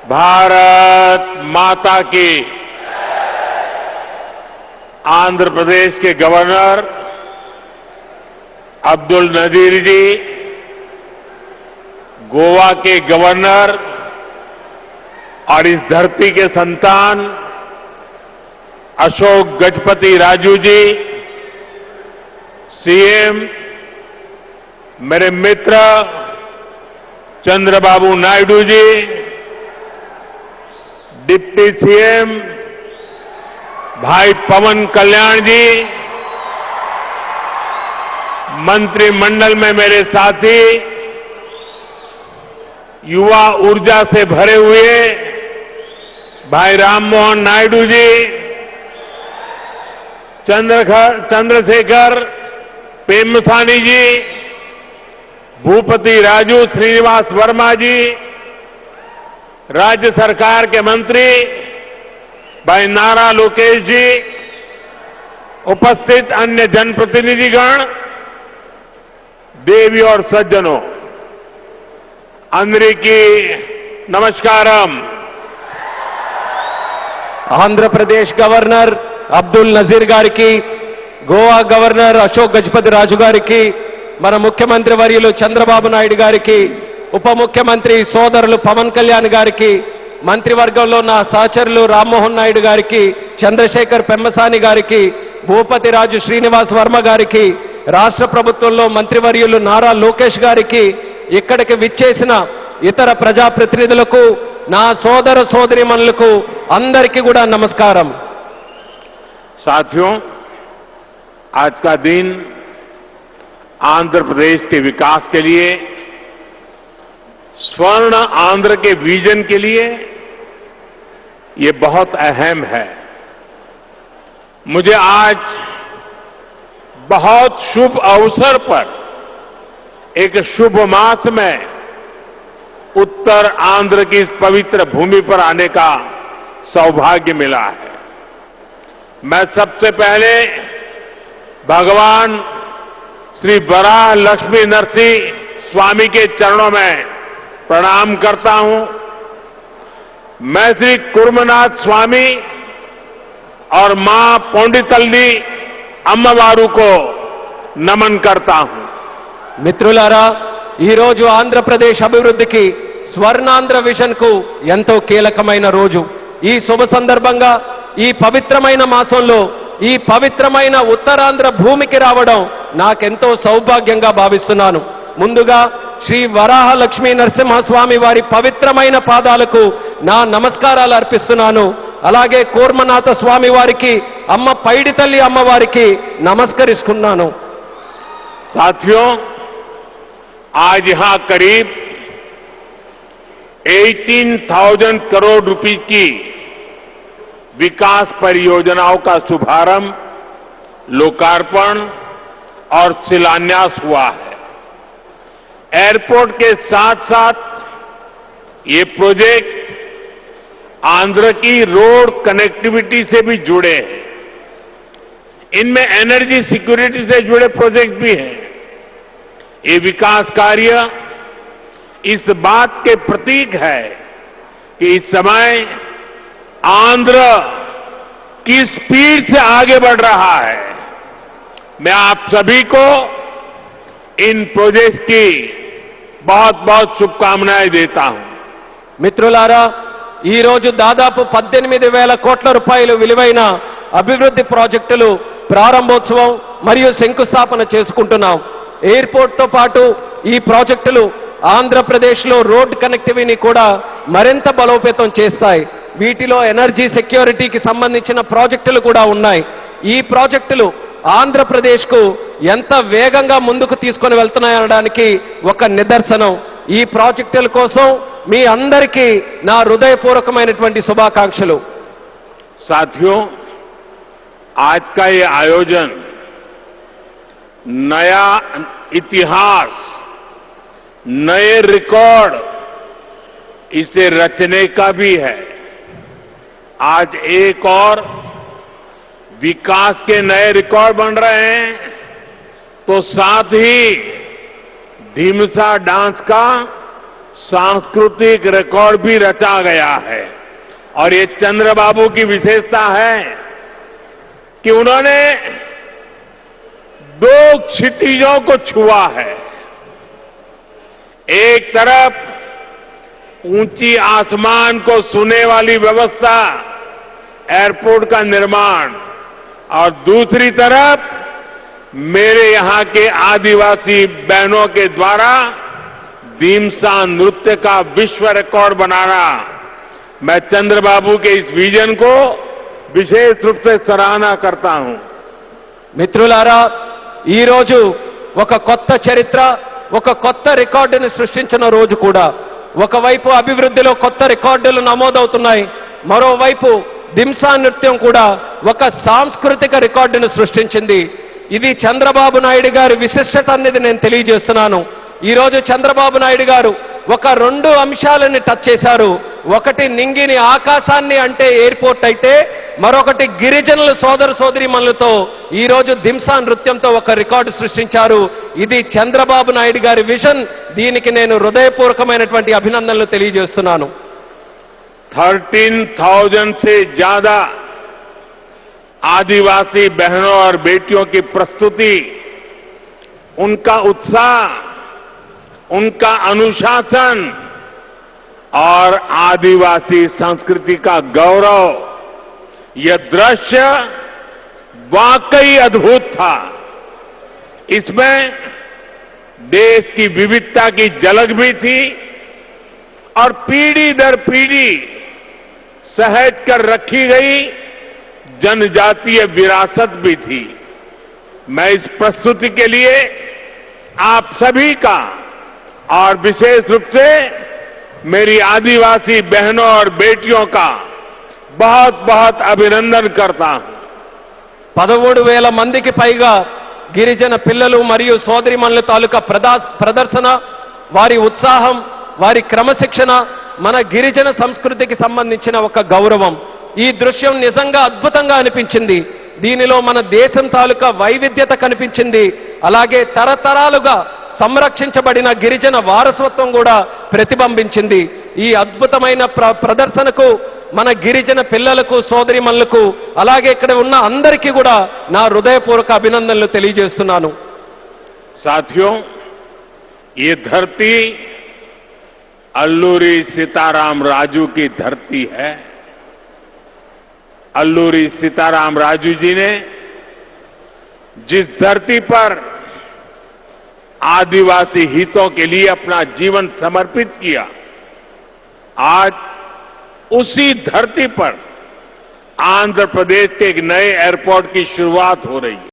भारत माता की। आंध्र प्रदेश के गवर्नर अब्दुल नजीर जी, गोवा के गवर्नर और इस धरती के संतान अशोक गजपति राजू जी, सीएम मेरे मित्र चंद्रबाबू नायडू जी, डिप्टी सीएम भाई पवन कल्याण जी, मंत्रिमंडल में मेरे साथी, युवा ऊर्जा से भरे हुए भाई राममोहन नायडू जी, चंद्रशेखर पेम्मसानी जी, भूपति राजू श्रीनिवास वर्मा जी, राज्य सरकार के मंत्री भाई नारा लोकेश जी, उपस्थित अन्य जनप्रतिनिधिगण, देवी और सज्जनों, अंदरिकी नमस्कारम। ఆంధ్ర ప్రదేశ్ గవర్నర్ అబ్దుల్ నజీర్ గారికి, గోవా గవర్నర్ అశోక్ గజపతి రాజు గారికి, మన ముఖ్యమంత్రి వర్యులు చంద్రబాబు నాయుడు గారికి, ఉప ముఖ్యమంత్రి సోదరులు పవన్ కళ్యాణ్ గారికి, మంత్రివర్గంలో నా సహచరులు రామ్మోహన్ నాయుడు గారికి, చంద్రశేఖర్ పెమ్మసాని గారికి, భూపతి రాజు శ్రీనివాస్ వర్మ గారికి, రాష్ట్ర ప్రభుత్వంలో మంత్రివర్యులు నారా లోకేష్ గారికి, ఇక్కడికి విచ్చేసిన ఇతర ప్రజాప్రతినిధులకు, నా సోదర సోదరీమణులకు అందరికీ కూడా నమస్కారం। साथियों, आज का दिन आंध्र प्रदेश के विकास के लिए, स्वर्ण आंध्र के विजन के लिए ये बहुत अहम है। मुझे आज बहुत शुभ अवसर पर एक शुभ मास में उत्तर आंध्र की इस पवित्र भूमि पर आने का सौभाग्य मिला है। मैं सबसे पहले भगवान श्री वराह लक्ष्मी नरसिंह स्वामी के चरणों में प्रणाम करता हूं। मैं श्री कुर्मनाथ स्वामी और मां पौंडितल्ली अम्मवारू को नमन करता हूं। మిత్రులారా, ఈ రోజు ఆంధ్రప్రదేశ్ అభివృద్ధికి స్వర్ణాంధ్ర విజన్ కు ఎంతో కీలకమైన రోజు। ఈ శుభ సందర్భంగా ఈ పవిత్రమైన మాసంలో ఈ పవిత్రమైన ఉత్తరాంధ్ర భూమికి రావడం నాకెంతో సౌభాగ్యంగా భావిస్తున్నాను। ముందుగా శ్రీ వరాహ లక్ష్మీ నరసింహస్వామి వారి పవిత్రమైన పాదాలకు నా నమస్కారాలు అర్పిస్తున్నాను। అలాగే కూర్మనాథ స్వామి వారికి, అమ్మ పైడితల్లి అమ్మవారికి నమస్కరిస్తున్నాను। साथियों, आज यहां करीब 18,000 करोड़ रुपए की विकास परियोजनाओं का शुभारंभ, लोकार्पण और शिलान्यास हुआ है। एयरपोर्ट के साथ साथ ये प्रोजेक्ट आंध्र की रोड कनेक्टिविटी से भी जुड़े हैं। इनमें एनर्जी सिक्योरिटी से जुड़े प्रोजेक्ट भी हैं। ये विकास कार्य इस बात के प्रतीक है कि इस समय आंध्र की स्पीड से आगे बढ़ रहा है। मैं आप सभी को इन प्रोजेक्ट्स की बहुत बहुत शुभकामनाएं देता हूं। మిత్రులారా, ఈ రోజు దాదాపు 18,000 కోట్ల రూపాయలు విలువైన అభివృద్ధి ప్రాజెక్టులు ప్రారంభోత్సవం మరియు శంకుస్థాపన చేసుకుంటున్నాం। ఎయిర్పోర్ట్ తో పాటు ఈ ప్రాజెక్టులు ఆంధ్రప్రదేశ్లో రోడ్ కనెక్టివిటీని కూడా మరింత బలోపేతం చేస్తాయి। వీటిలో ఎనర్జీ సెక్యూరిటీకి సంబంధించిన ప్రాజెక్టులు కూడా ఉన్నాయి। ఈ ప్రాజెక్టులు ఆంధ్రప్రదేశ్కు ఎంత వేగంగా ముందుకు తీసుకొని వెళ్తున్నాయనడానికి ఒక నిదర్శనం। ఈ ప్రాజెక్టుల కోసం మీ అందరికీ నా హృదయపూర్వకమైనటువంటి శుభాకాంక్షలు। साथियों, आज का ये आयोजन नया इतिहास, नए रिकॉर्ड इसे रचने का भी है। आज एक और विकास के नए रिकॉर्ड बन रहे हैं, तो साथ ही ढीमसा डांस का सांस्कृतिक रिकॉर्ड भी रचा गया है। और ये चंद्रबाबू की विशेषता है कि उन्होंने दो क्षितिजों को छुआ है। एक तरफ ऊंची आसमान को छूने वाली व्यवस्था, एयरपोर्ट का निर्माण, और दूसरी तरफ मेरे यहां के आदिवासी बहनों के द्वारा दीमसा नृत्य का विश्व रिकॉर्ड बनाना। मैं चंद्रबाबू के इस विजन को विशेष रूप से सराहना करता हूं। మిత్రులారా ఈ రోజు ఒక కొత్త చరిత్ర, ఒక కొత్త రికార్డుని సృష్టించిన రోజు కూడా. ఒకవైపు అభివృద్ధిలో కొత్త రికార్డులు నమోదవుతున్నాయి, మరోవైపు దింసా నృత్యం కూడా ఒక సాంస్కృతిక రికార్డును సృష్టించింది. ఇది చంద్రబాబు నాయుడు గారి విశిష్టత అనేది నేను తెలియజేస్తున్నాను. ఈ రోజు చంద్రబాబు నాయుడు గారు ఒక రెండు అంశాలని టచ్ చేశారు. ఒకటి నింగిని ఆకాశాన్ని అంటే ఎయిర్పోర్ట్ అయితే, మరొకటి గిరిజనుల సోదర సోదరీమణులతో ఈ రోజు దింసా నృత్యంతో ఒక రికార్డు సృష్టించారు. ఇది చంద్రబాబు నాయుడు గారి విజన్. దీనికి నేను హృదయపూర్వకమైనటువంటి అభినందనలు తెలియజేస్తున్నాను. 13,000 से ज्यादा आदिवासी बहनों और बेटियों की प्रस्तुति, उनका उत्साह, उनका अनुशासन और आदिवासी संस्कृति का गौरव, यह दृश्य वाकई अद्भुत था। इसमें देश की विविधता की झलक भी थी और पीढ़ी दर पीढ़ी सहेज कर रखी गई जनजातीय विरासत भी थी। मैं इस प्रस्तुति के लिए आप सभी का और विशेष रूप से मेरी आदिवासी बहनों और बेटियों का बहुत बहुत अभिनंदन करता हूं. 13,000 మందికి పైగా గిరిజన పిల్లలు మరియు సోదరిమణుల తాలూకా ప్రదర్శన, వారి ఉత్సాహం, వారి క్రమశిక్షణ మన గిరిజన సంస్కృతికి సంబంధించిన ఒక గౌరవం. ఈ దృశ్యం నిజంగా అద్భుతంగా అనిపించింది. దీనిలో మన దేశం తాలూకా వైవిధ్యత కనిపించింది. అలాగే తరతరాలుగా సంరక్షించబడిన గిరిజన వారసత్వం కూడా ప్రతిబింబించింది. ఈ అద్భుతమైన ప్రదర్శనకు మన గిరిజన పిల్లలకు, సోదరిమణులకు, అలాగే ఇక్కడ ఉన్న అందరికీ కూడా నా హృదయపూర్వక అభినందనలు తెలియజేస్తున్నాను. साथियों, ये धरती अल्लूरी सीताराम राजू की धरती है. अल्लूरी सीताराम राजू जी ने जिस धरती पर आदिवासी हितों के लिए अपना जीवन समर्पित किया, आज उसी धरती पर आंध्र प्रदेश के एक नए एयरपोर्ट की शुरुआत हो रही है.